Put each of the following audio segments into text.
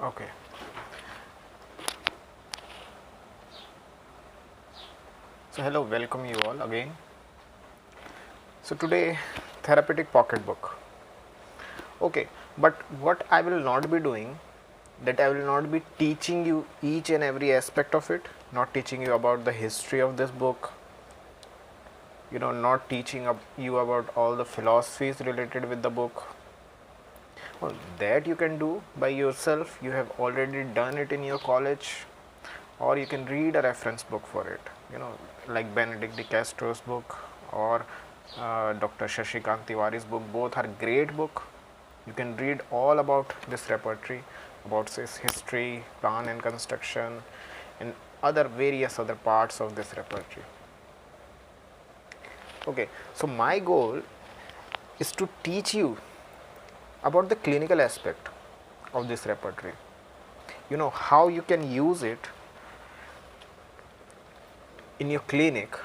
Okay. So hello, welcome you all again. So today, therapeutic pocketbook. Okay, but what I will not be doing, that I will not be teaching you each and every aspect of it, not teaching you about the history of this book, not teaching you about all the philosophies related with the book. Well, that you can do by yourself. You have already done it in your college, or you can read a reference book for it, like Benedict de Castro's book or Dr. Shashikant Tiwari's book. Both are great book. You can read all about this repertory, about its history, plan and construction, and other various other parts of this repertory. Okay, so my goal is to teach you about the clinical aspect of this repertory. How you can use it in your clinic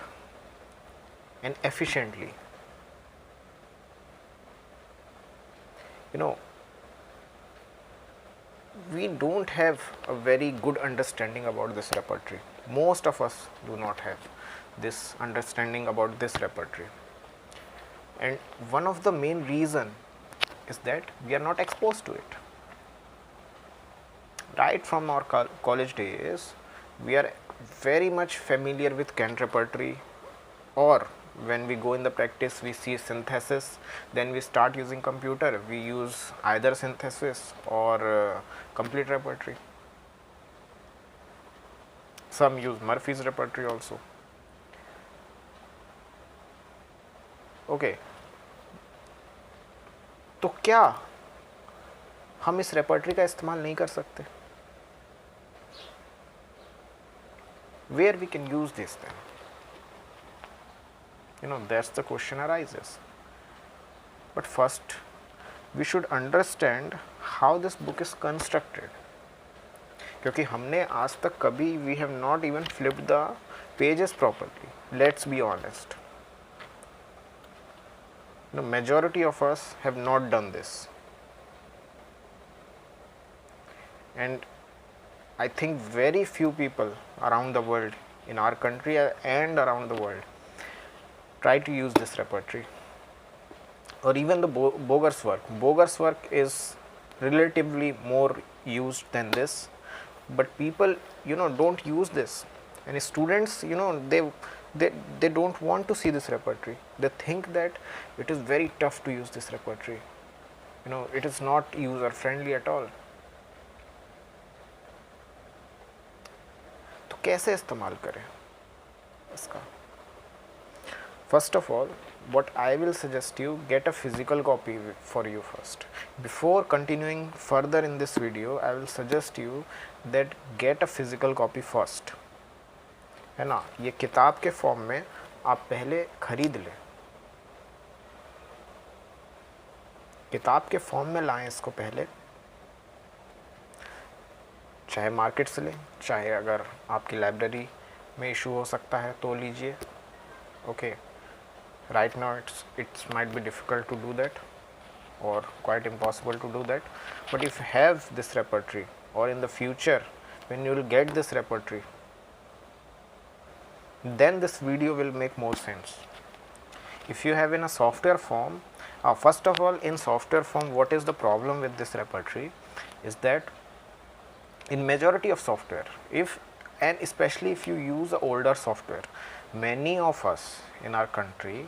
and efficiently. We don't have a very good understanding about this repertory. Most of us do not have this understanding about this repertory, and one of the main reason is that we are not exposed to it. Right from our college days, we are very much familiar with Kant repertory, or when we go in the practice we see synthesis. Then we start using computer, we use either synthesis or complete repertory. Some use Murphy's repertory also. Okay, तो क्या हम इस repertory का इस्तेमाल नहीं कर सकते? Where we can use this then? That's the question arises. But first, we should understand how this book is constructed. क्योंकि हमने आज तक कभी we have not even flipped the pages properly. Let's be honest. Majority of us have not done this. And I think very few people around the world, in our country and around the world, try to use this repertory. Or even the Boger's work. Boger's work is relatively more used than this, but people, don't use this. And students, they don't want to see this repertory. They think that it is very tough to use this repertory. It is not user friendly at all. तो कैसे इस्तेमाल करें इसका? First of all, what I will suggest you, get a physical copy for you first. Before continuing further in this video, I will suggest you that get a physical copy first. है ना, ये किताब के form में आप पहले खरीद लें. किताब के फॉर्म में लाएं इसको पहले, चाहे मार्केट से लें, चाहे अगर आपकी लाइब्रेरी में इशू हो सकता है तो लीजिए. Okay, right now it might be difficult to do that or quite impossible to do that, but if you have this repertory, or in the future when you will get this repertory, then this video will make more sense. If you have in a software form, first of all, in software form, what is the problem with this repertory is that in majority of software, and especially if you use older software, many of us in our country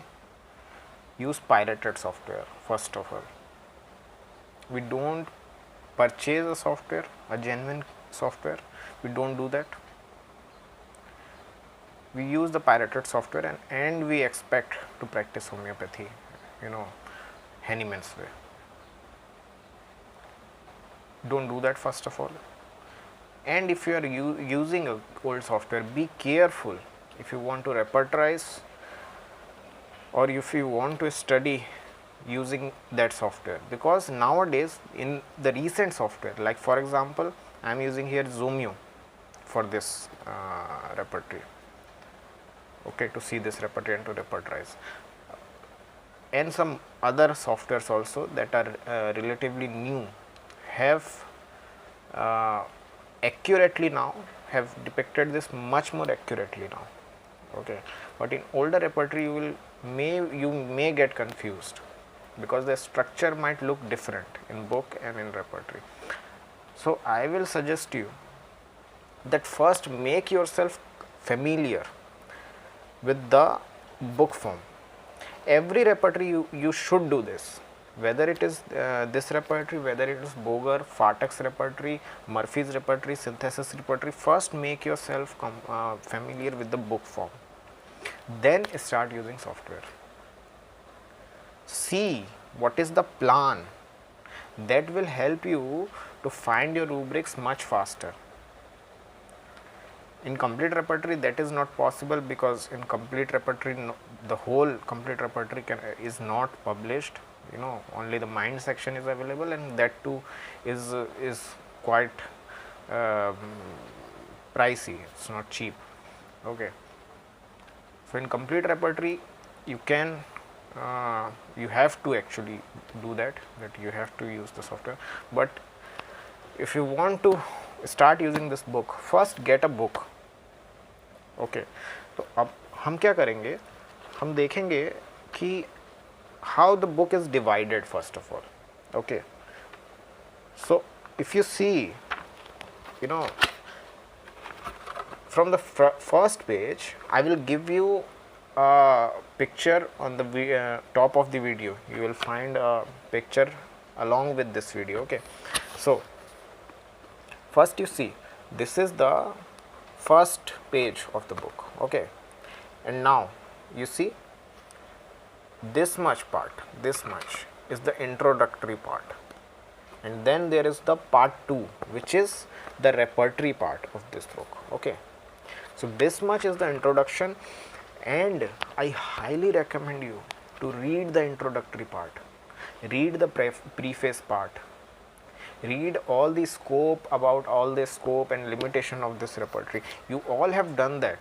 use pirated software. First of all, we don't purchase a software, a genuine software. We don't do that. We use the pirated software and we expect to practice homeopathy, Hahnemann's way. Don't do that first of all. And if you are using a old software, be careful if you want to repertorize or if you want to study using that software, because nowadays in the recent software, like for example, I am using here Zoomio for this repertory, okay, to see this repertory and to repertorize, and some other softwares also that are relatively new have accurately now, have depicted this much more accurately now. Okay, but in older repertory you may get confused because the structure might look different in book and in repertory. So I will suggest you that first make yourself familiar with the book form. Every repertory you should do this, whether it is this repertory, whether it is Boger, Phatak's repertory, Murphy's repertory, synthesis repertory. First make yourself familiar with the book form, then start using software. See what is the plan. That will help you to find your rubrics much faster. In complete repertory that is not possible, because in complete repertory the whole complete repertory is not published. Only the mind section is available, and that too is quite pricey. It's not cheap. Okay. So in complete repertory you can you have to actually do that you have to use the software. But if you want to start using this book, first get a book. Okay तो अब हम क्या करेंगे, हम देखेंगे कि how the book is divided first of all. Okay, so if you see from the first page, I will give you a picture on the top of the video. You will find a picture along with this video. Okay, so first you see this is the first page of the book. Okay, and now you see this much part, this much is the introductory part, and then there is the part 2, which is the repertory part of this book. Okay, so this much is the introduction, and I highly recommend you to read the introductory part, read the preface part, read all the scope, about all the scope and limitation of this repertory. You all have done that.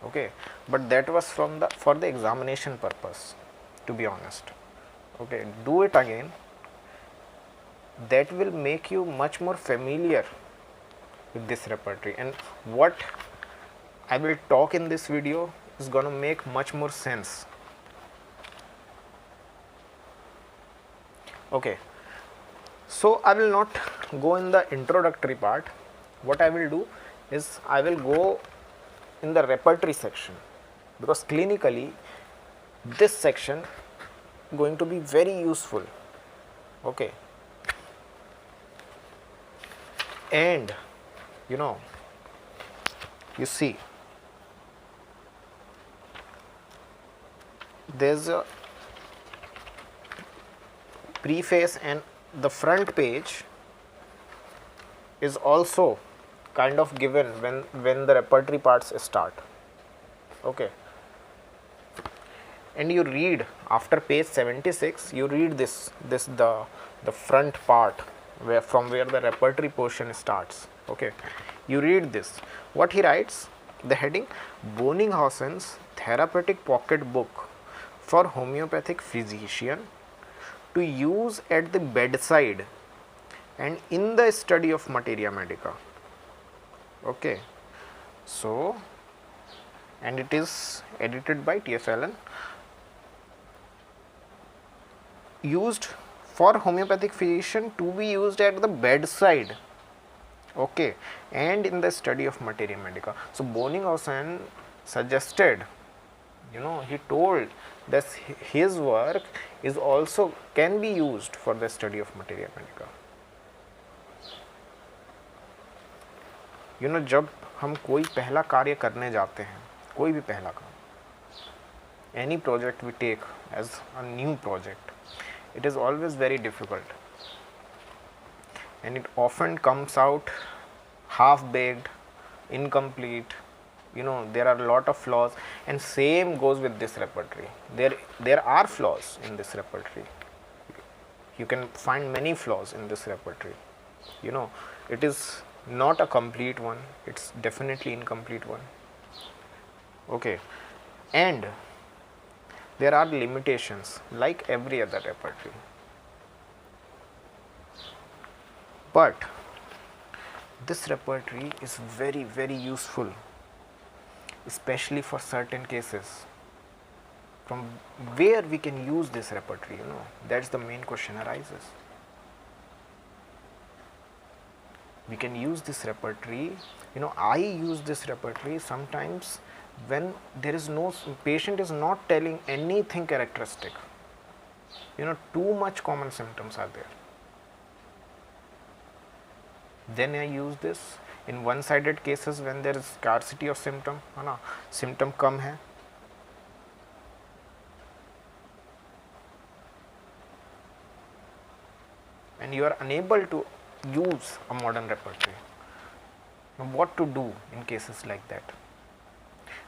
Okay, but that was for the examination purpose, to be honest. Okay, do it again. That will make you much more familiar with this repertory, and what I will talk in this video is going to make much more sense. Okay, so I will not go in the introductory part. What I will do is I will go in the repertory section, because clinically this section going to be very useful. Okay, and you see there's a preface, and the front page is also kind of given when the repertory parts start. Okay, and you read after page 76, you read this the front part from where the repertory portion starts. Okay, you read this. What he writes, the heading: Bonninghausen's Therapeutic Pocket Book for Homeopathic Physician to use at the bedside and in the study of materia medica. Okay, so, and it is edited by T.S. Allen, used for homeopathic physician to be used at the bedside. Okay, and in the study of materia medica. So Bonninghausen suggested, he told that his work is also can be used for the study of materia medica. जब हम कोई पहला कार्य करने जाते हैं, कोई भी पहला काम, any project we take as a new project, it is always very difficult, and it often comes out half baked, incomplete. There are a lot of flaws, and same goes with this repertory. There are flaws in this repertory. You can find many flaws in this repertory. It is not a complete one, it's definitely incomplete one. Okay, and there are limitations like every other repertory, but This repertory is very, very useful, especially for certain cases. From where we can use this repertory, that's the main question arises. We can use this repertory, I use this repertory sometimes when there is no patient is not telling anything characteristic, too much common symptoms are there. Then I use this in one sided cases when there is scarcity of symptom, है ना, symptom कम है, and you are unable to use a modern repertory. Now what to do in cases like that?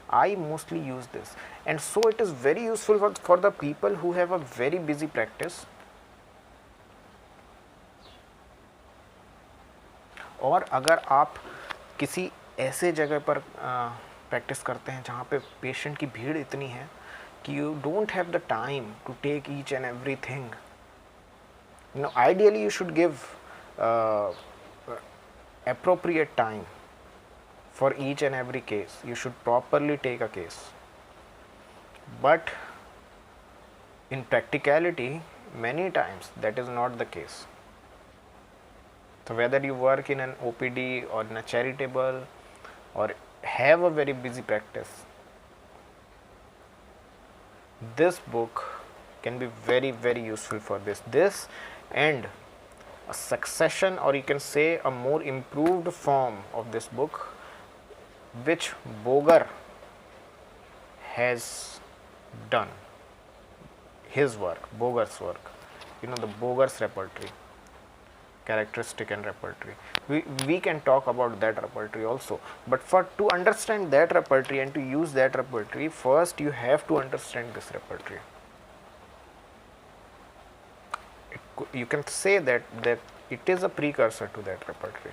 I mostly use this, and so it is very useful for the people who have a very busy practice, और अगर आप किसी ऐसे जगह पर practice करते हैं जहाँ पे पेशेंट की भीड़ इतनी है कि you don't have the time to take each and everything, ideally you should give appropriate time for each and every case. You should properly take a case, but in practicality many times that is not the case. So whether you work in an OPD or in a charitable or have a very busy practice, this book can be very, very useful for this and a succession, or you can say a more improved form of this book, which Boger has done, his work, Boger's work, the Boger's repertory, characteristic and repertory. We can talk about that repertory also, but to understand that repertory and to use that repertory, first you have to understand this repertory. You can say that it is a precursor to that repertory.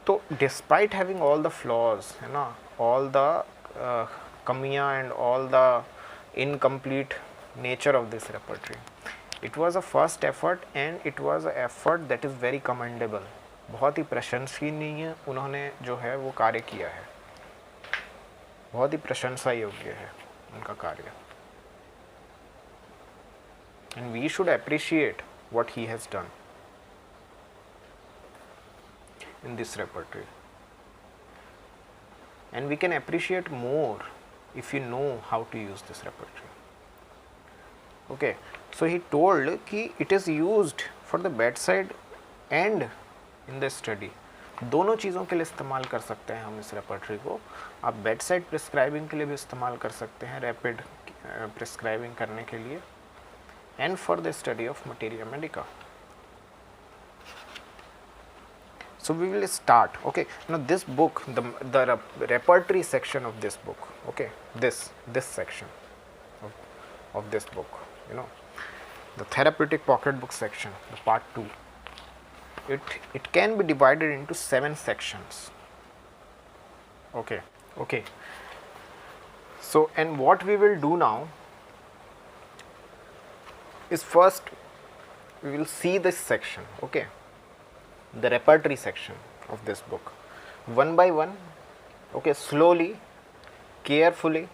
So despite having all the flaws, all the kamiyan and all the incomplete nature of this repertory, it was a first effort and it was an effort that is very commendable. बहुत ही प्रशंसनीय उन्होंने जो है वो कार्य किया है, बहुत ही प्रशंसा योग्य है उनका कार्य, and we should appreciate what he has done in this repertory, and we can appreciate more if you know how to use this repertory. Okay, so he told कि it is used for the bedside and in the study. दोनों चीज़ों के लिए इस्तेमाल कर सकते हैं हम इस रेपर्टरी को. आप बेड साइड प्रिस्क्राइबिंग के लिए भी इस्तेमाल कर सकते हैं, रैपिड प्रिस्क्राइबिंग करने के लिए, and for the study of materia medica. So we will start. Okay, now this book, the repertory section of this book, okay, this section of this book, the therapeutic pocket book section, the part 2, it can be divided into 7 sections. Okay. So, and what we will do now is first we will see this section, okay, the repertory section of this book, one by one, okay, slowly, carefully.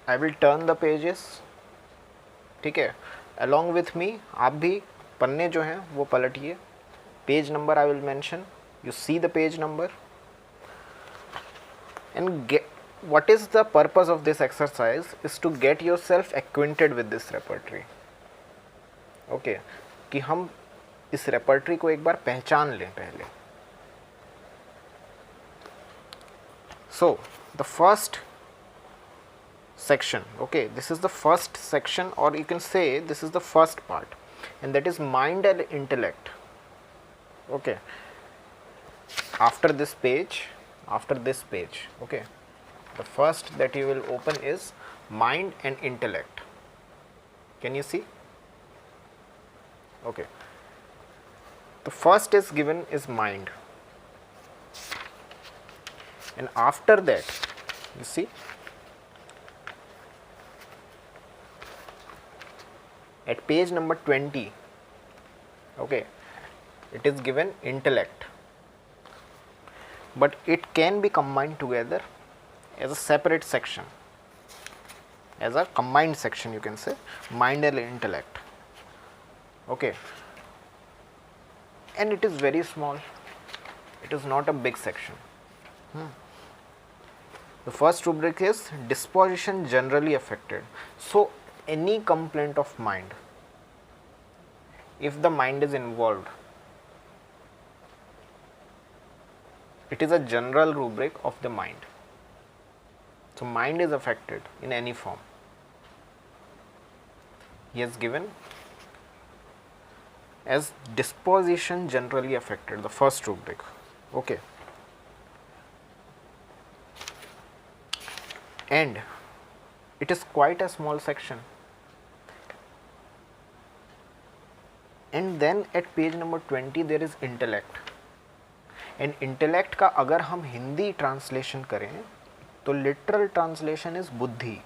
I will turn the pages, ठीक है, along with me आप भी पन्ने जो हैं वो पलटिए, page number I will mention, you see the page number, and what is the purpose of this exercise is to get yourself acquainted with this repertory. Okay, कि हम इस रेपर्टरी को एक बार पहचान लें पहले. So the first section, okay, this is the first section, or you can say this is the first part, and that is mind and intellect. Okay, after this page, okay, the first that you will open is mind and intellect. Can you see? Okay, the first is given is mind, and after that, you see, at page number 20, Okay, it is given intellect, but it can be combined together as a separate section, as a combined section, you can say, mind and intellect. Okay, and it is very small, it is not a big section. The first rubric is disposition generally affected. So any complaint of mind, if the mind is involved, it is a general rubric of the mind. So mind is affected in any form. He has given as disposition generally affected, the first rubric. Okay. And it is quite a small section. And then at page number 20 there is intellect. And intellect का अगर हम Hindi translation करें तो literal translation is बुद्धि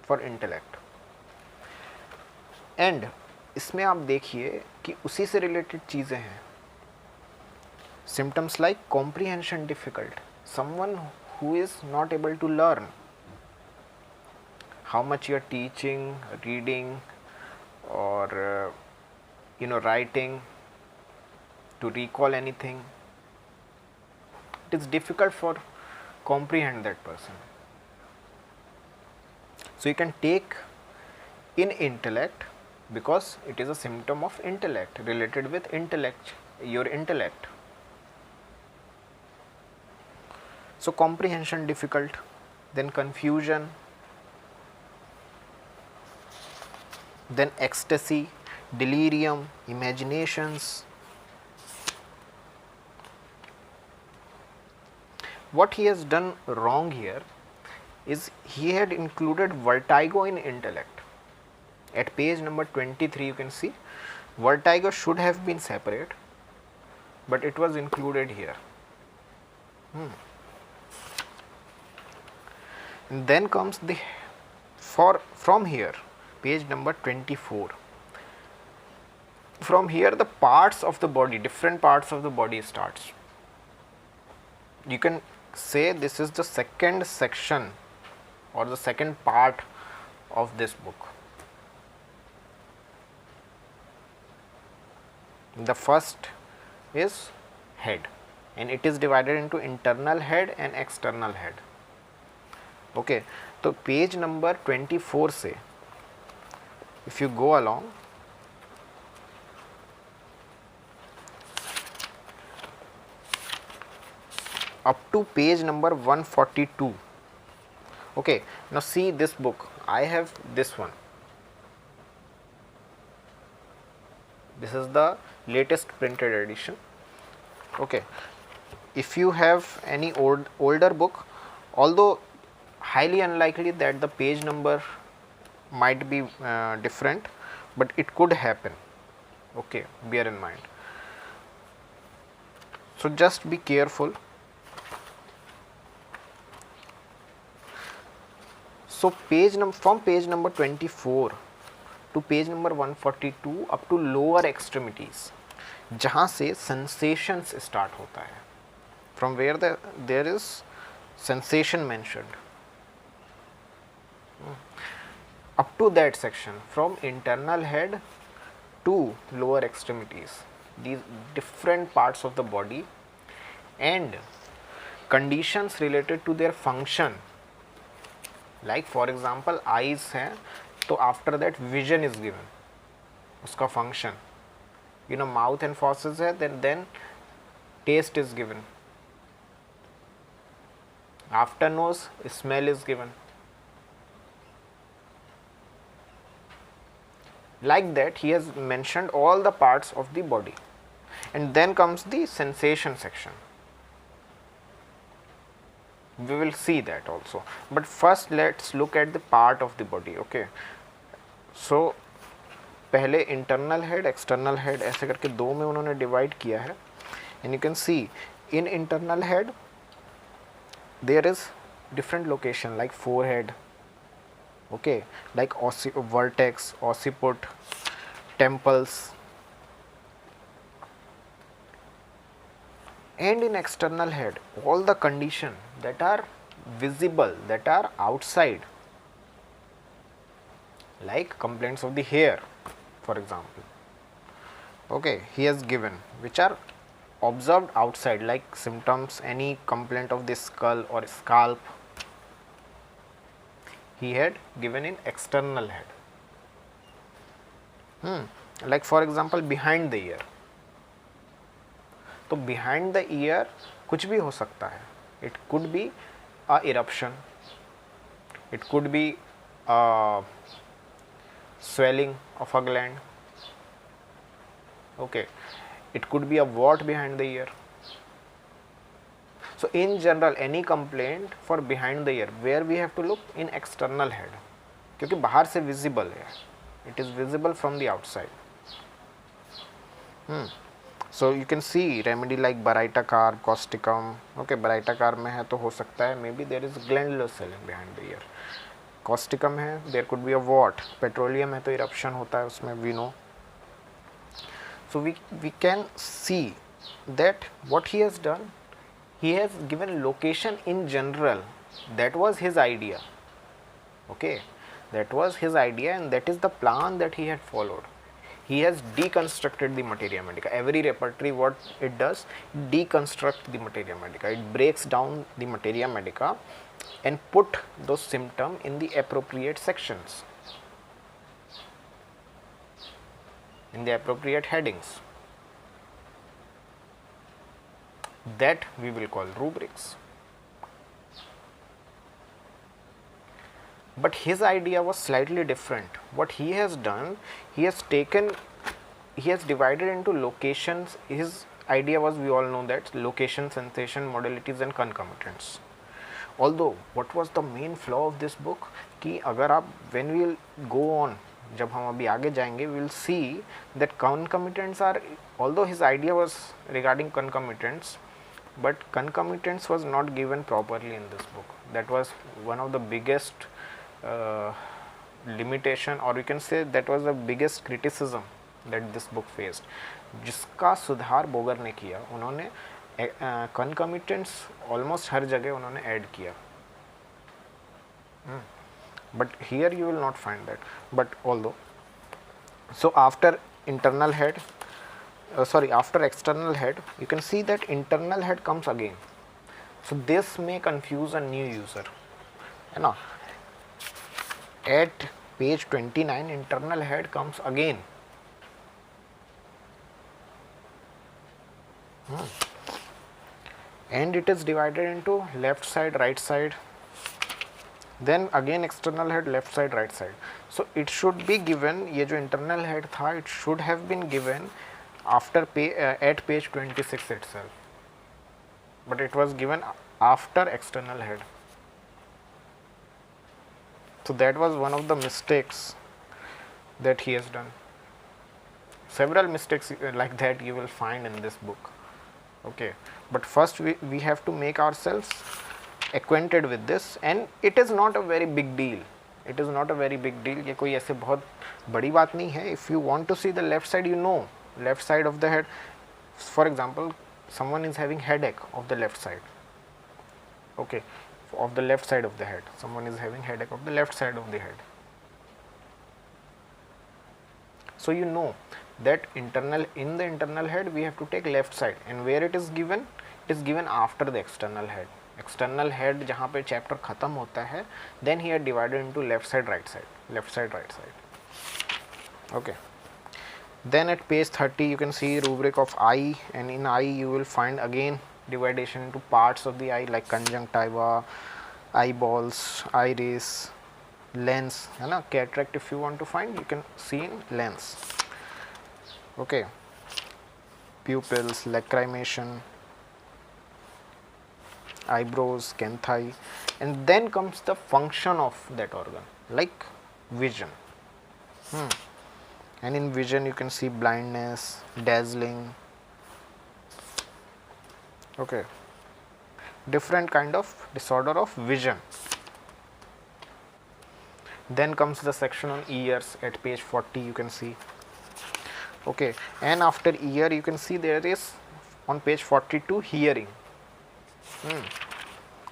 for intellect. And इसमें आप देखिए कि उसी से रिलेटेड चीज़ें हैं. Symptoms like comprehension difficult, someone who is not able to learn, how much you are teaching, reading, or writing, to recall anything, it is difficult for comprehend that person. So you can take in intellect because it is a symptom of intellect, related with intellect, your intellect. So comprehension difficult, then confusion, then ecstasy, delirium, imaginations. What he has done wrong here is he had included vertigo in intellect. At page number 23 you can see vertigo should have been separate, but it was included here. And then comes the from here, page number 24. From here the parts of the body, different parts of the body starts. You can say this is the second section or the second part of this book. The first is head, and it is divided into internal head and external head. Okay, तो page number 24 से if you go along, up to page number 142. Okay, now see this book, I have this one. This is the latest printed edition. Okay, if you have any older book, although highly unlikely that the page number might be different, but it could happen. Okay, bear in mind. So just be careful. So from page number 24 to page number 142 up to lower extremities, जहाँ से sensations start होता है, from where there is sensation mentioned, up to that section, from internal head to lower extremities, these different parts of the body and conditions related to their function, like for example eyes हैं तो after that vision is given, उसका function, mouth and fauces है, then taste is given, after nose smell is given. Like that he has mentioned all the parts of the body, and then comes the sensation section. We will see that also, but first let's look at the part of the body. Okay, so पहले internal head, external head ऐसे करके दो में उन्होंने divide किया है, and you can see in internal head there is different location like forehead, okay, like vertex, occiput, temples, And in external head, all the condition that are visible, that are outside, like complaints of the hair, for example, okay, he has given, which are observed outside, like symptoms, any complaint of the skull or scalp, he had given in external head. Like for example, behind the ear. तो behind the ear कुछ भी हो सकता है. It could be a eruption, it could be a swelling of a gland, okay, it could be a wart behind the ear. So in general, any complaint for behind the ear, where we have to look? In external head, क्योंकि बाहर से visible है, it is visible from the outside. So you can see remedy like Baraita-carb, causticum. Okay, Baraita-carb में है तो हो सकता है maybe there is glandular swelling behind the ear. Causticum है, there could be a wart. Petroleum है तो eruption होता है उसमें, we know. So we can see that what he has done, he has given location in general. That was his idea. Okay, that was his idea, and that is the plan that he had followed. He has deconstructed the materia medica. Every repertory, what it does, deconstruct the materia medica. It breaks down the materia medica and put those symptoms in the appropriate sections, in the appropriate headings. That we will call rubrics. But his idea was slightly different. What he has done, he has divided into locations. His idea was, we all know that, location, sensation, modalities and concomitants. Although what was the main flaw of this book, कि अगर आप, when we will go on, जब हम अभी आगे जाएंगे, we will see that concomitants are, although his idea was regarding concomitants, but concomitants was not given properly in this book. That was one of the biggest limitation, or you can say that was the biggest criticism that this book faced, जिसका सुधार बोगर ने किया. उन्होंने concomitants almost हर जगह उन्होंने add किया. But here you will not find that. But although, so after internal head, after external head, you can see that internal head comes again. So this may confuse a new user, है ना. At page 29, internal head comes again. And it is divided into left side, right side, then again external head, left side, right side. So it should be given, ये जो internal head था, it should have been given after at page 26 itself, but it was given after external head. So that was one of the mistakes that he has done. Several mistakes like that you will find in this book. Okay, but first we have to make ourselves acquainted with this, and it is not a very big deal. It is not a very big deal. ये कोई ऐसे बहुत बड़ी बात नहीं है. If you want to see the left side, you know, left side of the head. For example, someone is having headache of the left side. Okay, of the left side of the head. Someone is having headache of the left side of the head. So you know that in the internal head we have to take left side, and where it is given after the external head. External head जहाँ पे chapter खत्म होता है, then he had divided into left side, right side, left side, right side. Okay. Then at page 30 you can see rubric of eye, and in eye you will find again dividation into parts of the eye like conjunctiva, eyeballs, iris, lens, है ना. Cataract if you want to find, you can see in lens. Okay, pupils, lacrimation, eyebrows, canthi, and then comes the function of that organ like vision. And in vision you can see blindness, dazzling. Okay, different kind of disorder of vision. Then comes the section on ears at page 40, you can see. Okay, and after ear you can see there is On page 42, hearing.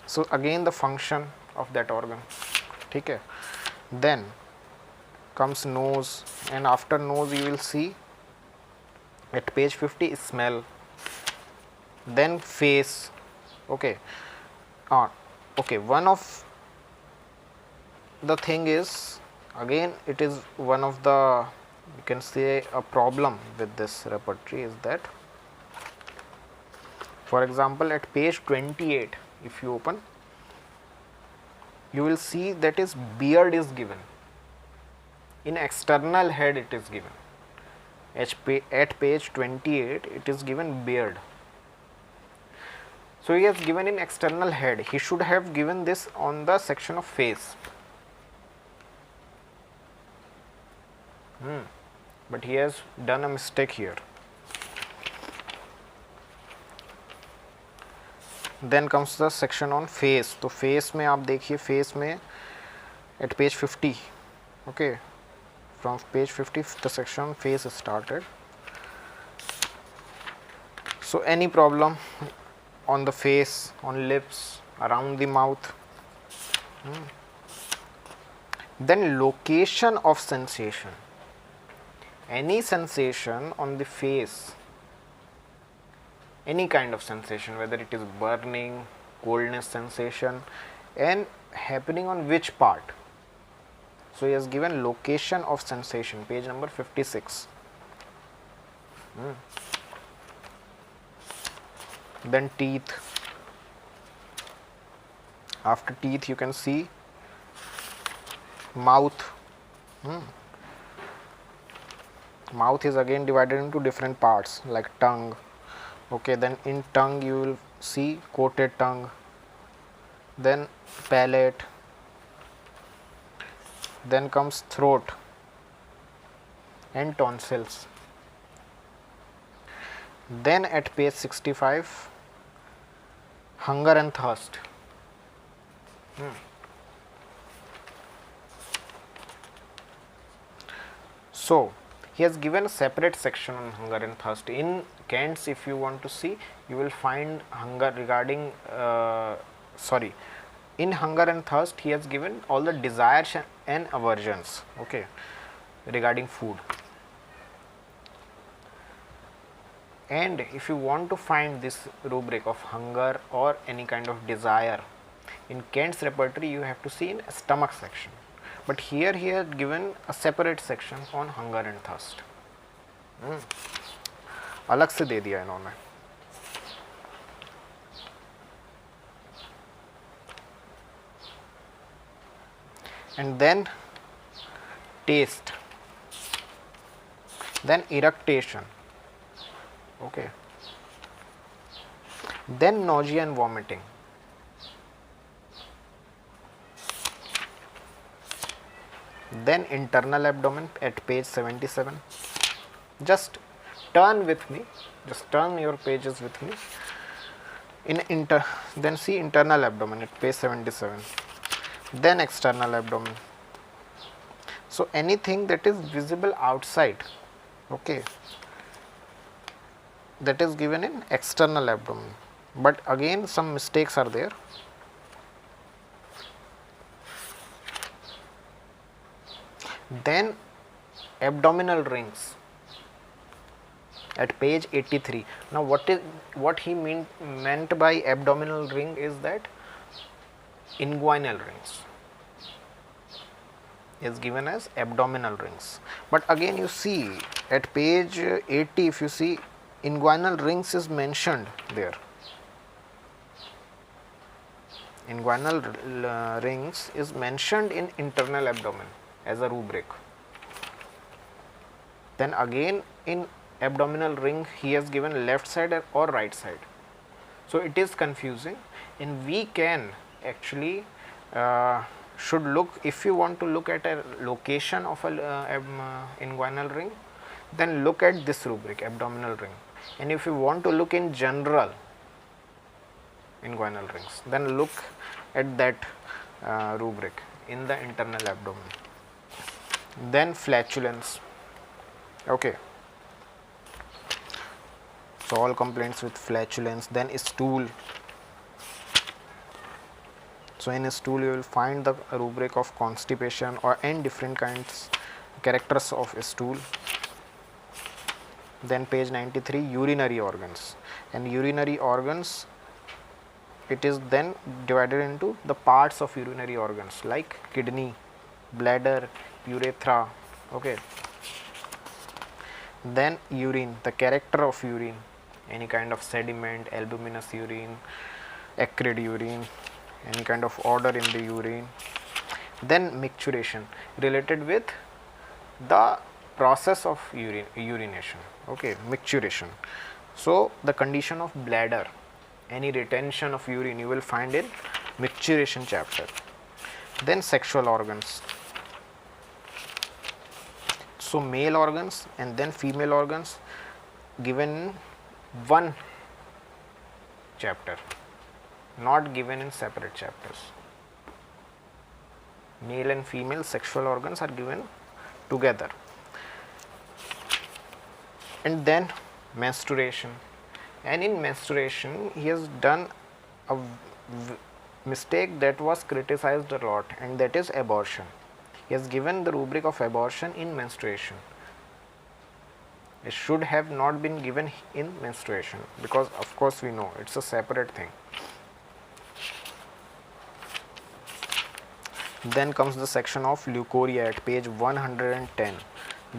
So again the function of that organ. Okay. Then comes nose, and after nose you will see at page 50 smell, then face. Okay. Okay, one of the thing is, again it is one of the, you can say, a problem with this repertory is that, for example, at page 28 if you open, you will see that is beard is given. In external head it is given. At page 28 it is given beard. So he has given in external head. He should have given this on the section of face. But he has done a mistake here. Then comes the section on face. तो face में आप देखिए, face में at page 50. Okay, from page 50 the section on face is started. So any problem on the face, on lips, around the mouth. Then location of sensation. Any sensation on the face, any kind of sensation, whether it is burning, coldness sensation, and happening on which part. So he has given location of sensation, page number 56. Then teeth. After teeth you can see mouth. Mouth is again divided into different parts like tongue. Okay, then in tongue you will see coated tongue, then palate, then comes throat and tonsils. Then at page 65, hunger and thirst. So he has given a separate section on hunger and thirst. In Kant's, if you want to see, you will find hunger regarding in hunger and thirst he has given all the desires and aversions, okay, regarding food. And if you want to find this rubric of hunger or any kind of desire in Kant's repertory, you have to see in stomach section. But here he has given a separate section on hunger and thirst. अलग से दे दिया इन्होंने. And then taste, then eructation, okay, then nausea and vomiting, then internal abdomen at page 77. Just turn with me, just turn your pages with me. Then see internal abdomen at page 77, then external abdomen. So anything that is visible outside, okay, that is given in external abdomen. But again some mistakes are there. Then abdominal rings at page 83. Now what he meant by abdominal ring is that inguinal rings is given as abdominal rings. But again you see at page 80, if you see, inguinal rings is mentioned there. Inguinal rings is mentioned in internal abdomen as a rubric. Then again in abdominal ring he has given left side or right side. So it is confusing, and we can actually should look, if you want to look at a location of a inguinal ring, then look at this rubric, abdominal ring. And if you want to look in general inguinal rings, then look at that rubric in the internal abdomen. Then flatulence, okay. So all complaints with flatulence. Then stool. So in stool you will find the rubric of constipation or and different characters of stool. Then page 93, urinary organs. And urinary organs, it is then divided into the parts of urinary organs like kidney, bladder, urethra. Okay. Then urine, the character of urine, any kind of sediment, albuminous urine, acrid urine, any kind of odor in the urine. Then micturition, related with the process of urination. Okay, micturition. So the condition of bladder, any retention of urine, you will find in micturition chapter. Then sexual organs. So male organs and then female organs given in one chapter, not given in separate chapters. Male and female sexual organs are given together. And then menstruation. And in menstruation, he has done a mistake that was criticized a lot, and that is abortion. He has given the rubric of abortion in menstruation. It should have not been given in menstruation, because of course we know it's a separate thing. Then comes the section of leukorrhea at page 110.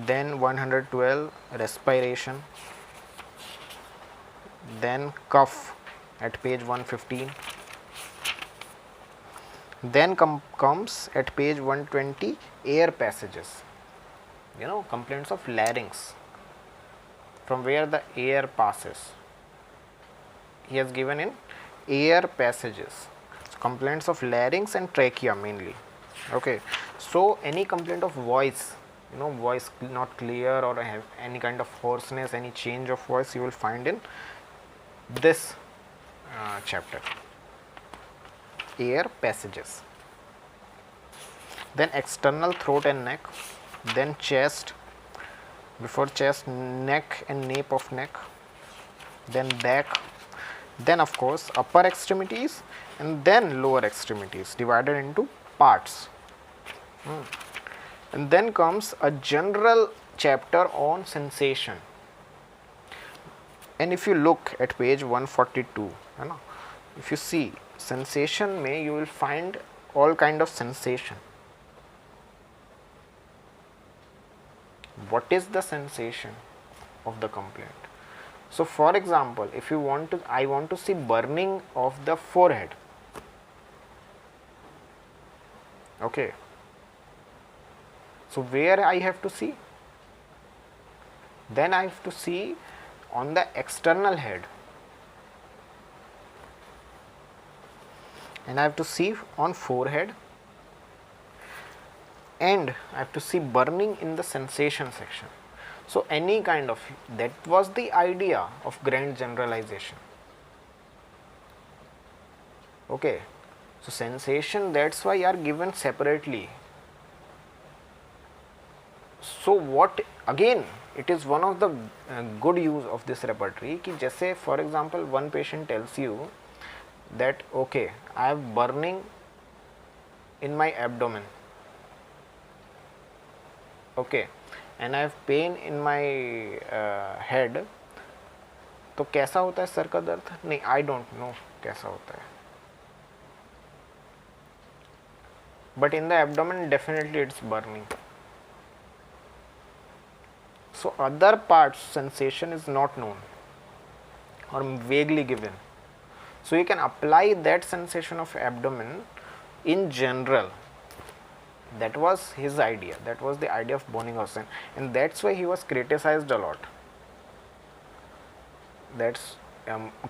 Then 112, respiration. Then cough at page 115. Then comes at page 120, air passages. You know, complaints of larynx, from where the air passes. He has given in air passages. So complaints of larynx and trachea mainly. Okay, so any complaint of voice, you know, voice not clear or have any kind of hoarseness, any change of voice, you will find in this chapter, air passages. Then external throat and neck. Then chest, before chest, neck and nape of neck. Then back. Then of course upper extremities and then lower extremities, divided into parts. And then comes a general chapter on sensation. And if you look at page 142, you know, if you see sensation mein, you will find all kind of sensation. What is the sensation of the complaint? So for example, if you want to, I want to see burning of the forehead. Okay. So where I have to see? Then I have to see on the external head. And I have to see on forehead. And I have to see burning in the sensation section. So any kind of, that was the idea of grand generalization. Okay. So sensation, that's why are given separately. So what, again, it is one of the good use of this repertory कि जैसे for example one patient tells you that okay, I have burning in my abdomen, okay, and I have pain in my head. तो कैसा होता है sir का दर्द? नहीं, I don't know कैसा होता है. But in the abdomen definitely it's burning. So other parts sensation is not known or vaguely given. So you can apply that sensation of abdomen in general. That was his idea. That was the idea of Bonninghausen, and that's why he was criticized a lot. That's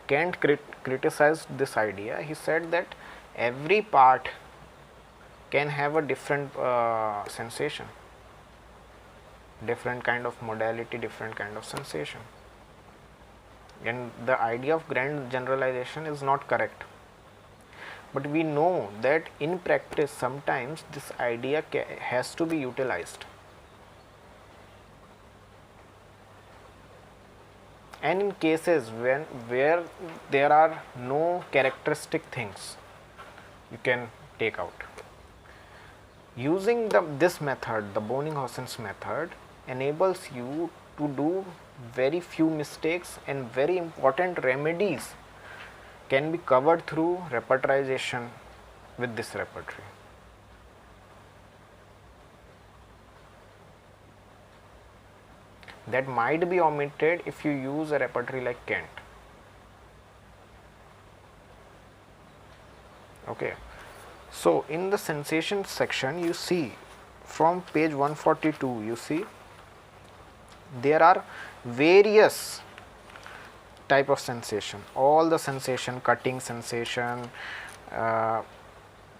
Kant criticized this idea. He said that every part can have a different sensation, different kind of modality, different kind of sensation, and the idea of grand generalization is not correct. But we know that in practice sometimes this idea has to be utilized, and in cases where there are no characteristic things, you can take out. Using this method, the Bonninghausen's method, enables you to do very few mistakes, and very important remedies can be covered through repertorization with this repertory. That might be omitted if you use a repertory like Kent. Okay. So in the sensation section, you see from page 142, you see there are various type of sensation, all the sensation, cutting sensation,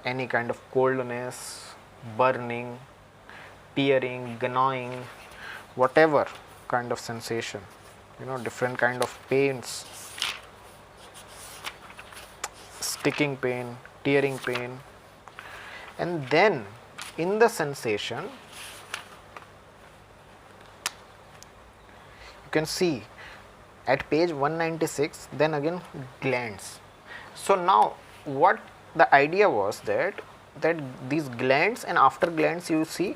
any kind of coldness, burning, tearing, gnawing, whatever kind of sensation, different kind of pains, sticking pain, tearing pain. And then in the sensation, you can see at page 196, then again glands. So now what the idea was that these glands, and after glands you see,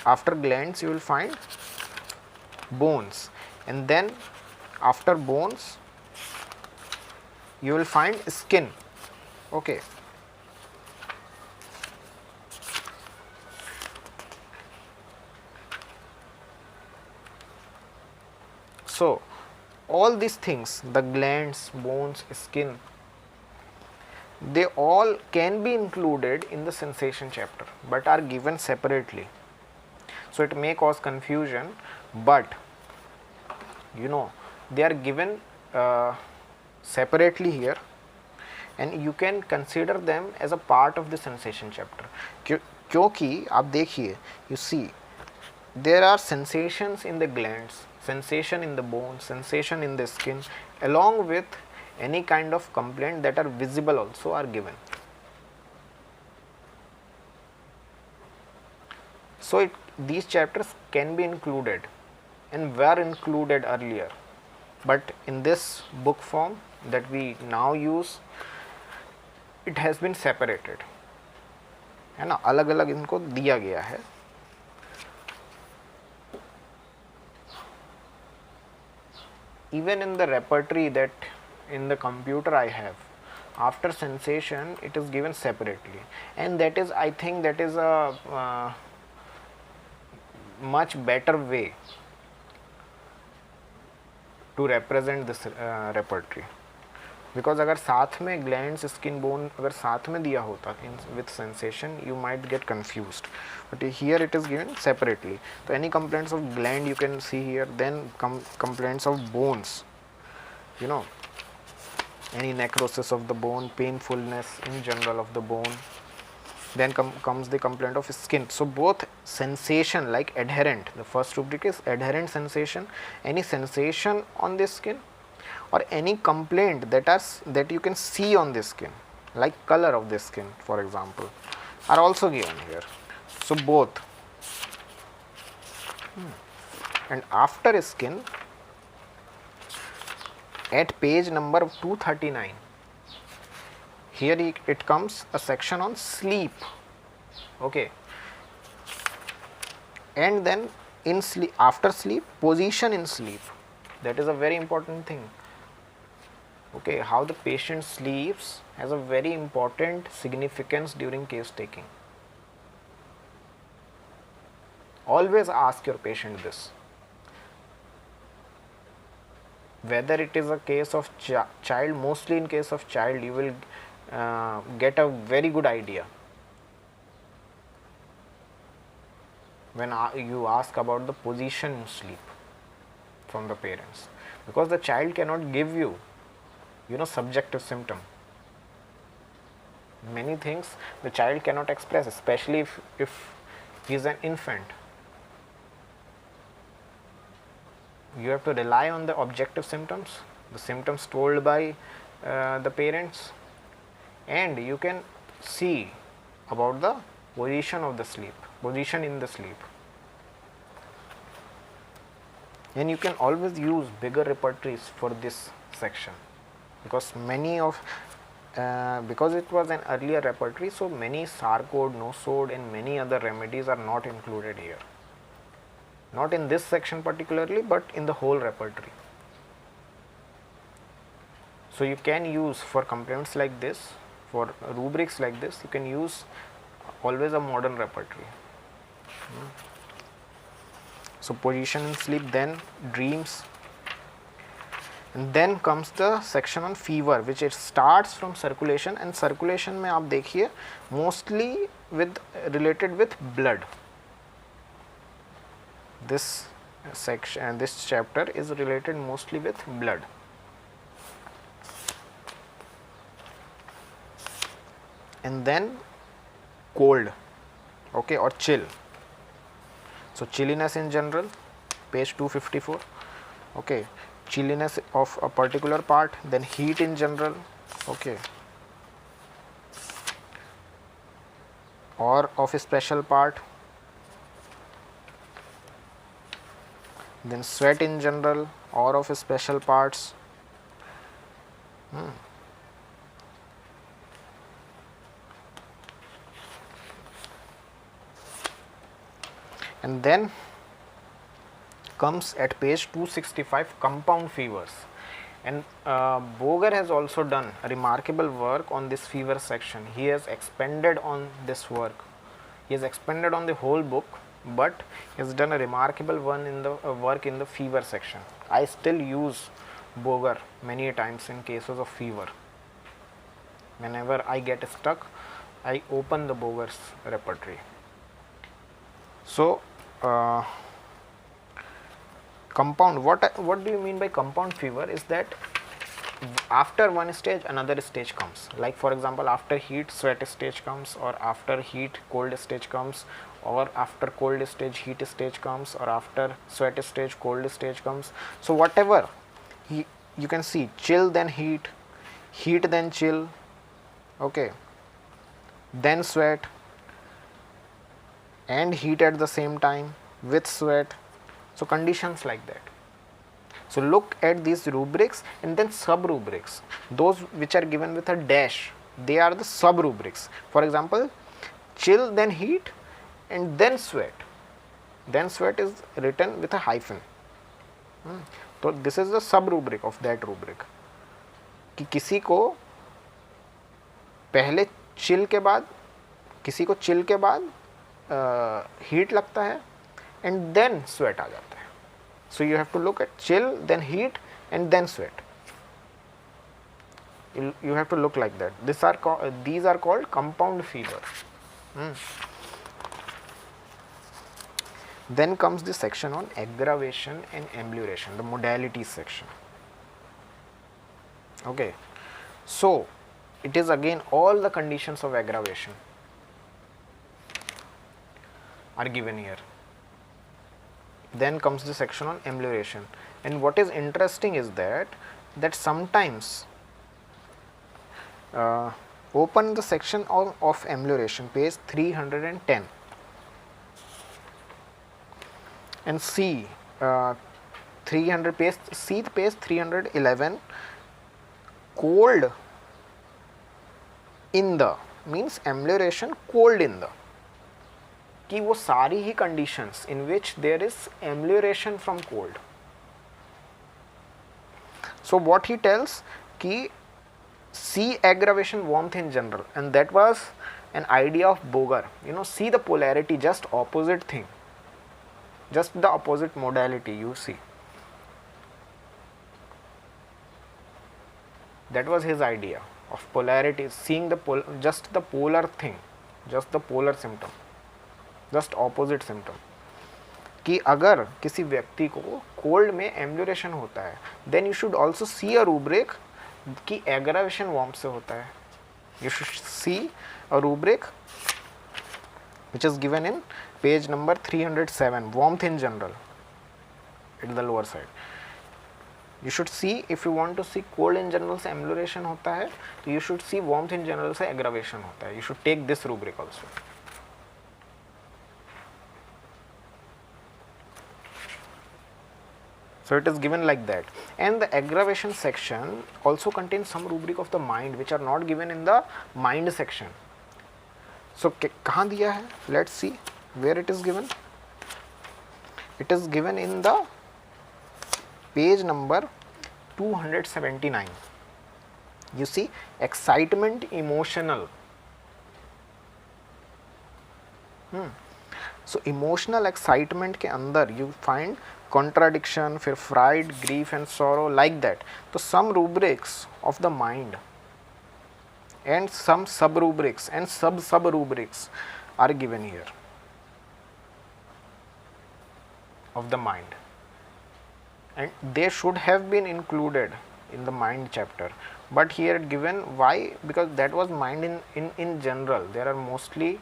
after glands you will find bones, and then after bones you will find skin. Okay. So all these things, the glands, bones, skin, they all can be included in the sensation chapter, but are given separately. So it may cause confusion, but they are given separately here, and you can consider them as a part of the sensation chapter. क्योंकि आप देखिए, you see there are sensations in the glands, sensation in the bone, sensation in the skin, along with any kind of complaint that are visible also are given. So these chapters can be included and were included earlier, but in this book form that we now use, it has been separated, है ना, अलग अलग इनको दिया गया है. Even in the repertory that in the computer I have, after sensation it is given separately, and that is, I think that is a much better way to represent this repertory, because अगर साथ में glands, skin, bone अगर साथ में दिया होता with sensation, you might get confused, but here it is given separately. So any complaints of gland you can see here, then complaints of bones, any necrosis of the bone, painfulness in general of the bone, then comes the complaint of skin. So both sensation like adherent, the first rubric is adherent sensation, any sensation on the skin or any complaint that you can see on the skin, like color of the skin for example, are also given here. So both. And after skin, at page number 239, here it comes a section on sleep. Okay. And then in sleep, after sleep, position in sleep, that is a very important thing. Okay, how the patient sleeps has a very important significance during case taking. Always ask your patient this. Whether it is a case of child, mostly in case of child, you will get a very good idea when you ask about the position in sleep from the parents, because the child cannot give you, subjective symptom. Many things the child cannot express, especially if he is an infant. You have to rely on the objective symptoms, the symptoms told by the parents, and you can see about the position of the sleep, position in the sleep. and you can always use bigger repertories for this section, because many of because it was an earlier repertory, so many Sarcode, Nosode and many other remedies are not included here, not in this section particularly, but in the whole repertory. So you can use for complaints like this, for rubrics like this, you can use always a modern repertory. So position in sleep, then dreams, and then comes the section on fever, which it starts from circulation, and circulation में आप देखिए mostly with related with blood. This section and this chapter is related mostly with blood. And then cold, okay, or chill. So chilliness in general, page 254, okay, chilliness of a particular part, then heat in general, okay, or of a special part, then sweat in general or of a special parts. And then comes at page 265 compound fevers, and Boger has also done a remarkable work on this fever section. He has expanded on this work, he has expanded on the whole book, but he has done a remarkable one in the work in the fever section. I still use Boger many times in cases of fever. Whenever I get stuck, I open the Boger's repertory. So compound, what do you mean by compound fever is that after one stage another stage comes, like for example after heat sweat stage comes, or after heat cold stage comes, or after cold stage heat stage comes, or after sweat stage cold stage comes. So whatever you can see, chill then heat, heat then chill, okay, then sweat and heat at the same time with sweat. So conditions like that. So look at these rubrics and then sub rubrics, those which are given with a dash, they are the sub rubrics. For example, chill then heat and then sweat, then sweat is written with a hyphen. So this is the sub rubric of that rubric, कि किसी को पहले chill के बाद, किसी को chill के बाद हीट लगता है एंड देन स्वेट आ जाता है. So you have to look at chill then heat and then sweat. You have to look like that. These are called compound fever. Then comes the section on aggravation and amelioration, the modalities section. Okay, so it is again all the conditions of aggravation are given here. Then comes the section on amelioration, and what is interesting is that sometimes open the section of amelioration, page 310, and see 300 page, see page 311. Cold in the means amelioration cold in the, कि वो सारी ही conditions in which there is amelioration from cold. So what he tells कि see aggravation warmth in general, and that was an idea of Boger. You know, see the polarity, just opposite thing, just the opposite modality you see. That was his idea of polarity, seeing the just the polar thing, just the polar symptom, just opposite symptom. कि अगर किसी व्यक्ति को cold में एम्ब्यूरेशन होता है, then you should also see a rubric कि एग्रावेशन वार्म से होता है. You should see a rubric which is given in page number 307, warmth in general, at the lower side. You should see, if you want to see cold in general से amelioration होता है, तो you should see warmth in general से aggravation होता है. You should take this rubric also. So it is given like that. And the aggravation section also contains some rubric of the mind which are not given in the mind section. So कहाँ दिया है? Let's see where it is given. It is given in the page number 279. You see, excitement, emotional. So emotional excitement के अंदर you find contradiction, फिर fright, grief and sorrow, like that. So some rubrics of the mind and some sub rubrics and sub rubrics are given here of the mind, and they should have been included in the mind chapter, but here given. Why? Because that was mind in general. There are mostly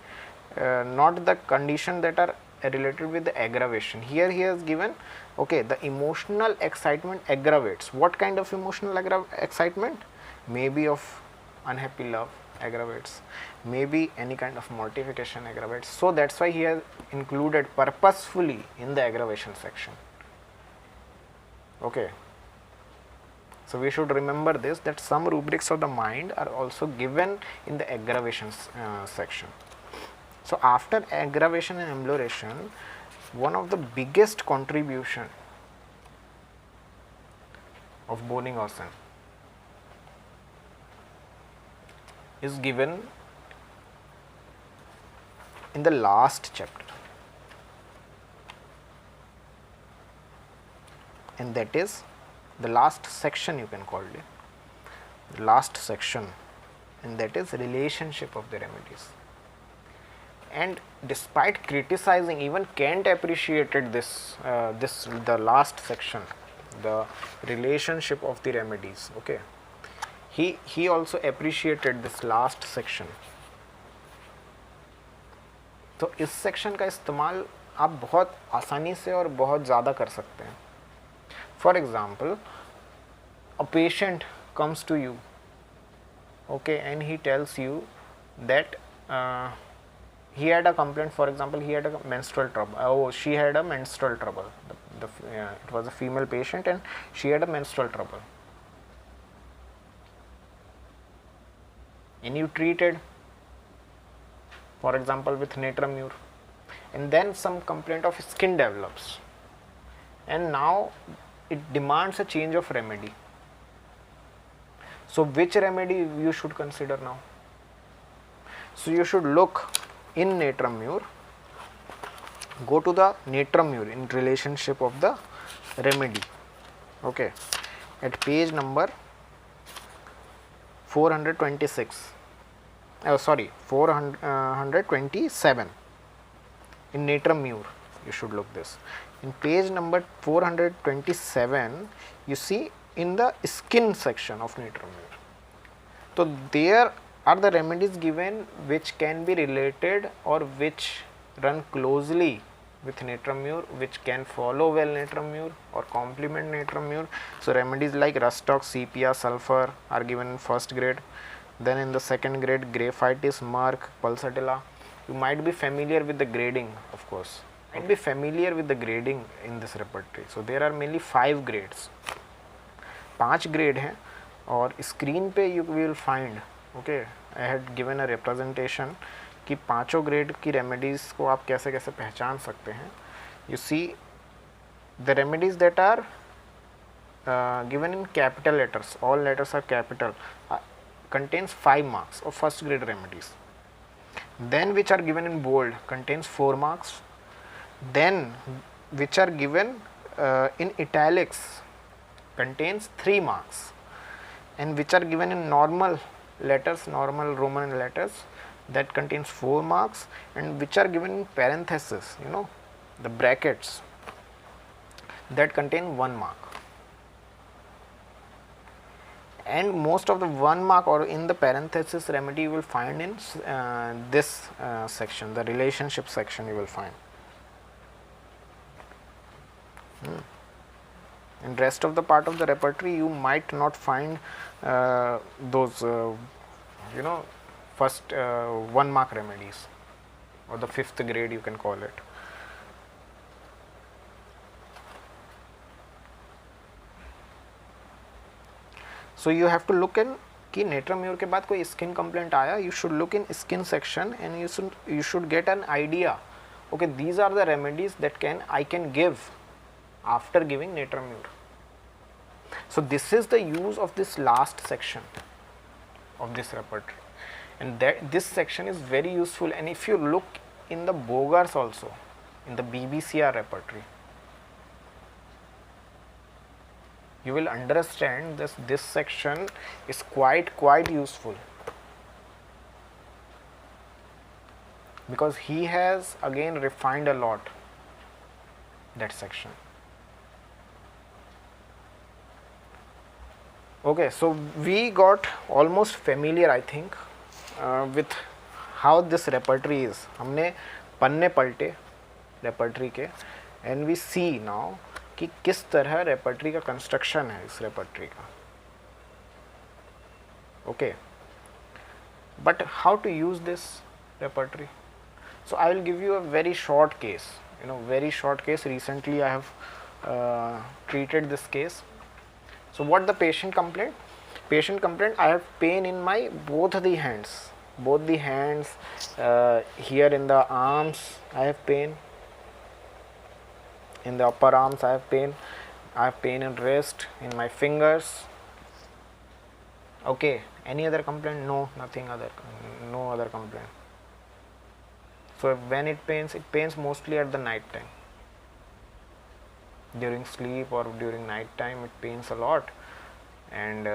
not the condition that are related with the aggravation. Here he has given, okay, the emotional excitement aggravates. What kind of emotional excitement? Maybe of unhappy love aggravates, maybe any kind of mortification aggravates. So that's why he has included purposefully in the aggravation section. Okay, so we should remember this, that some rubrics of the mind are also given in the aggravation section. So after aggravation and amelioration, one of the biggest contribution of Boninghausen is given in the last chapter, and that is the last section, you can call it the last section, and that is relationship of the remedies. And despite criticizing, even Kant appreciated this the last section, the relationship of the remedies. Okay, he also appreciated this last section. तो इस section का इस्तेमाल आप बहुत आसानी से और बहुत ज़्यादा कर सकते हैं. For example, a patient comes to you, okay, and he tells you that he had a complaint. For example, he had a menstrual trouble. Oh, she had a menstrual trouble. It was a female patient and she had a menstrual trouble. And you treated, for example, with Natramur, and then some complaint of skin develops, and now it demands a change of remedy. So which remedy you should consider now? So you should look in Natramur, go to the Natramur in relationship of the remedy. Okay, at page number 426. 427 in Natramur. You should look this. In page number 427, you see in the skin section of Natramur. So there are the remedies given which can be related or which run closely with Natramur, which can follow well Natramur or complement Natramur. So remedies like Rustock, sepia, sulfur are given in first grade. Then in the second grade, graphitis, murk, pulsatilla. You might be familiar with the grading, of course. Might be familiar with the grading in this repertory. So there are mainly 5 grades. 5 grade हैं और screen पे you will find, okay, I had given a representation कि पांचों grade की remedies को आप कैसे कैसे पहचान सकते हैं. You see the remedies that are given in capital letters, all letters are capital, contains 5 marks of first grade remedies. Then which are given in bold contains 4 marks. Then which are given in italics contains 3 marks, and which are given in normal letters, normal Roman letters, that contains 4 marks, and which are given in parenthesis, you know, the brackets, that contain 1 mark. And most of the 1 mark or in the parenthesis remedy you will find in this section, the relationship section you will find. In rest of the part of the repertory you might not find those you know, first 1 mark remedies, or the 5th grade you can call it. So you have to look in कि नेट्राम्यूर के बाद कोई skin complaint आया, you should look in skin section and you should get an idea, okay, these are the remedies that I can give after giving Natramur. So this is the use of this last section of this repertory, and this section is very useful. And if you look in the Bogars also, in the BBCR repertory, you will understand this section is quite useful, because he has again refined a lot that section. Okay, so we got almost familiar, I think, with how this repertory is. हमने पन्ने पलटे repertory के, and we see now कि किस तरह repertory का construction है इस repertory का. Okay, but how to use this repertory? So I will give you a very short case. Very short case. Recently I have treated this case. So what the patient complained? Patient complained, I have pain in my both the hands, here in the arms I have pain, in the upper arms I have pain in wrist, in my fingers. Okay, any other complaint? No, nothing other, no other complaint. So when it pains mostly at the night time. During sleep or during night time it pains a lot, and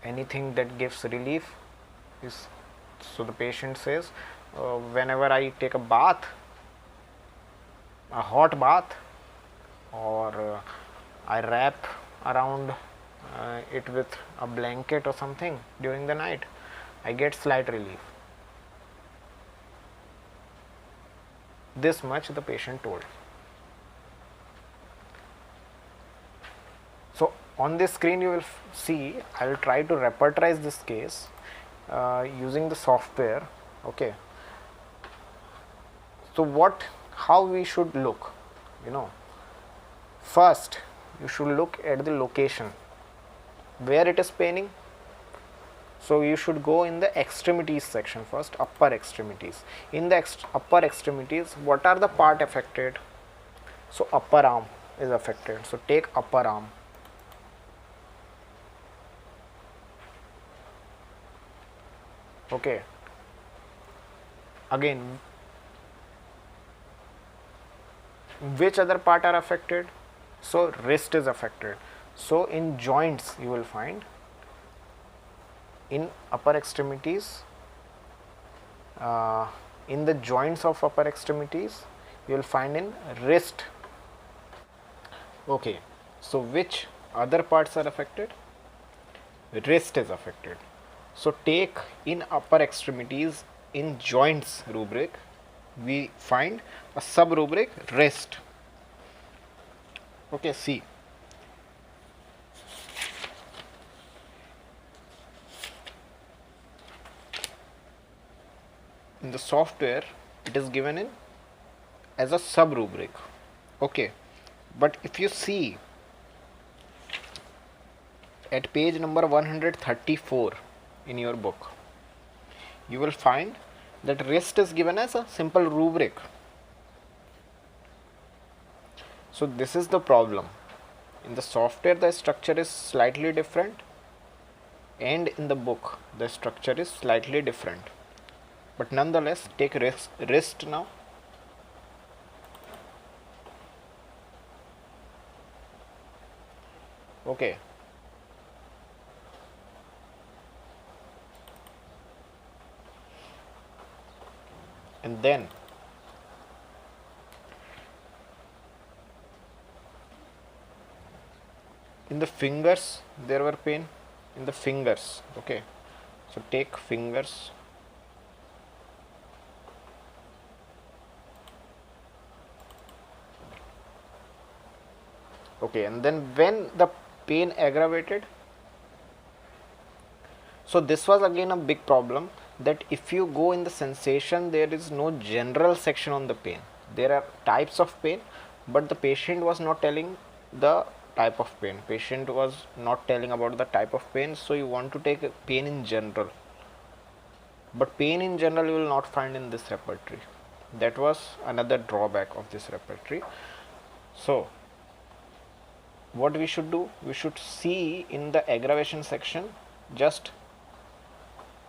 anything that gives relief is, so the patient says, whenever I take a bath, a hot bath, or I wrap around it with a blanket or something during the night, I get slight relief. This much the patient told. So on this screen you will see, I will try to repertorize this case using the software. Okay, so how we should look? First you should look at the location where it is paining. So you should go in the extremities section first, upper extremities. In the upper extremities, what are the part affected? So upper arm is affected. So take upper arm. Okay. Again, which other part are affected? So wrist is affected. So in joints you will find, in upper extremities, in the joints of upper extremities, you will find in wrist. Okay, so which other parts are affected? Wrist is affected. So take in upper extremities, in joints rubric, we find a sub rubric wrist. Okay, see. In the software it is given in as a sub rubric. Okay, but if you see at page number 134 in your book, you will find that wrist is given as a simple rubric. So this is the problem. In the software the structure is slightly different, and in the book the structure is slightly different. But nonetheless, take wrist now. Okay. And then in the fingers there were pain, in the fingers. Okay, so take fingers. Okay, and then when the pain aggravated, so this was again a big problem, that if you go in the sensation, there is no general section on the pain. There are types of pain, but the patient was not telling the type of pain. Patient was not telling about the type of pain, so you want to take pain in general. But pain in general you will not find in this repertory. That was another drawback of this repertory. So what we should do, we should see in the aggravation section just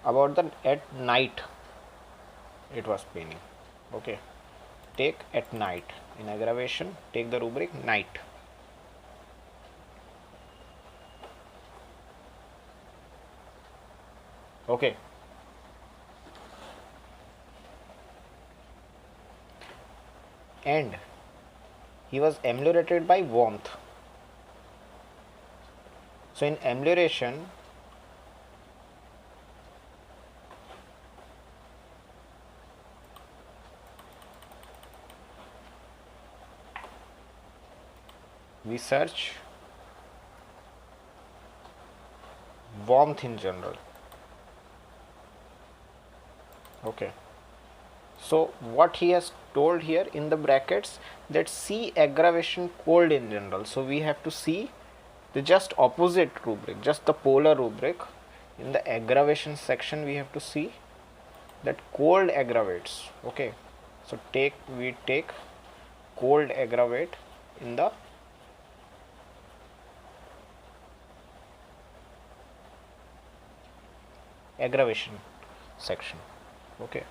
about the at night it was paining. Okay, take at night. In aggravation, take the rubric night. Okay, and he was ameliorated by warmth. So in amelioration, we search warmth in general. Okay, so what he has told here in the brackets, that see aggravation cold in general. So we have to see the just opposite rubric, just the polar rubric. In the aggravation section we have to see that cold aggravates. Okay, so we take cold aggravate in the aggravation section. Okay,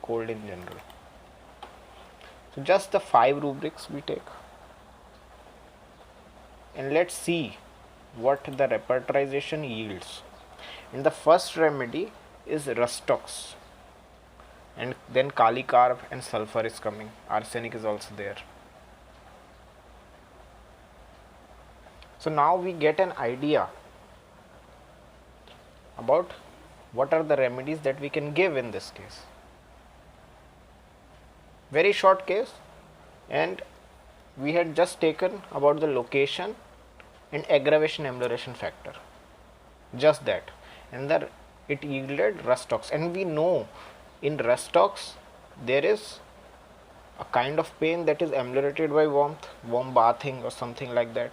cold in general. So just the 5 rubrics we take, and let's see what the repertorization yields. And the first remedy is Rustox, and then Kali Carb and sulfur is coming. Arsenic is also there. So now we get an idea about what are the remedies that we can give in this case. Very short case, and we had just taken about the location and aggravation amelioration factor, just that, and that it yielded Rustox. And we know in Rustox there is a kind of pain that is ameliorated by warmth, warm bathing or something like that.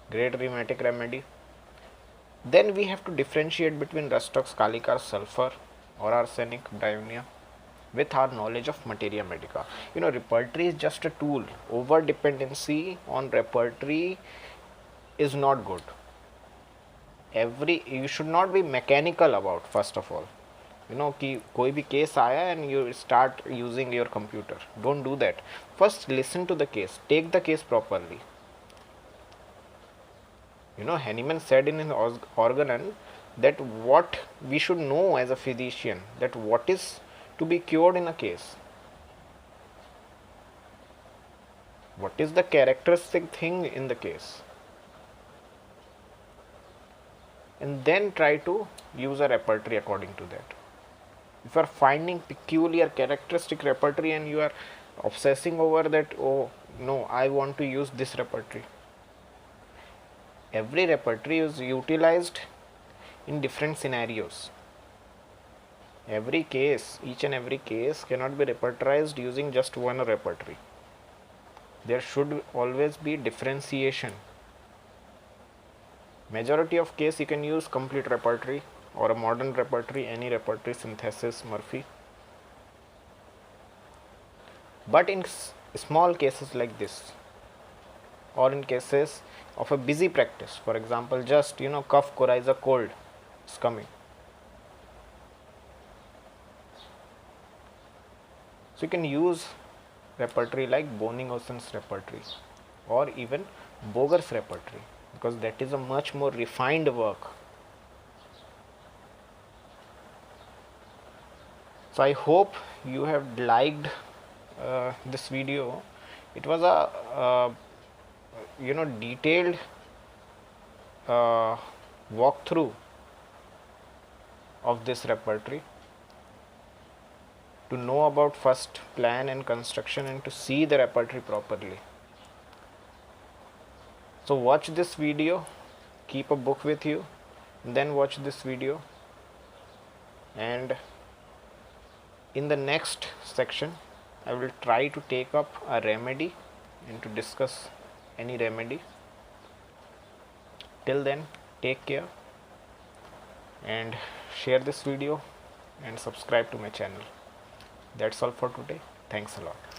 Great rheumatic remedy. Then we have to differentiate between Rustox, Kali Carb, sulfur or arsenic, bryonia, with our knowledge of materia medica. Repertory is just a tool. Over dependency on repertory is not good. You should not be mechanical about, first of all. कि कोई भी case आया and you start using your computer. Don't do that. First listen to the case. Take the case properly. Hahnemann said in his organon that what we should know as a physician, that what is to be cured in a case, what is the characteristic thing in the case, and then try to use a repertory according to that. If you are finding peculiar characteristic repertory and you are obsessing over that, oh no, I want to use this repertory. Every repertory is utilized in different scenarios. Each and every case cannot be repertorized using just one repertory. There should always be differentiation. Majority of case you can use complete repertory or a modern repertory, any repertory, synthesis, Murphy. But in small cases like this, or in cases of a busy practice, for example, just cough, coryza, cold is coming, so you can use repertory like Bonning-Osen's repertory or even Boger's repertory, because that is a much more refined work. So I hope you have liked this video. It was a detailed walkthrough of this repertory, to know about first plan and construction and to see the repertory properly. So watch this video, keep a book with you, then watch this video, and in the next section I will try to take up a remedy and to discuss any remedy. Till then, take care and share this video and subscribe to my channel. That's all for today. Thanks a lot.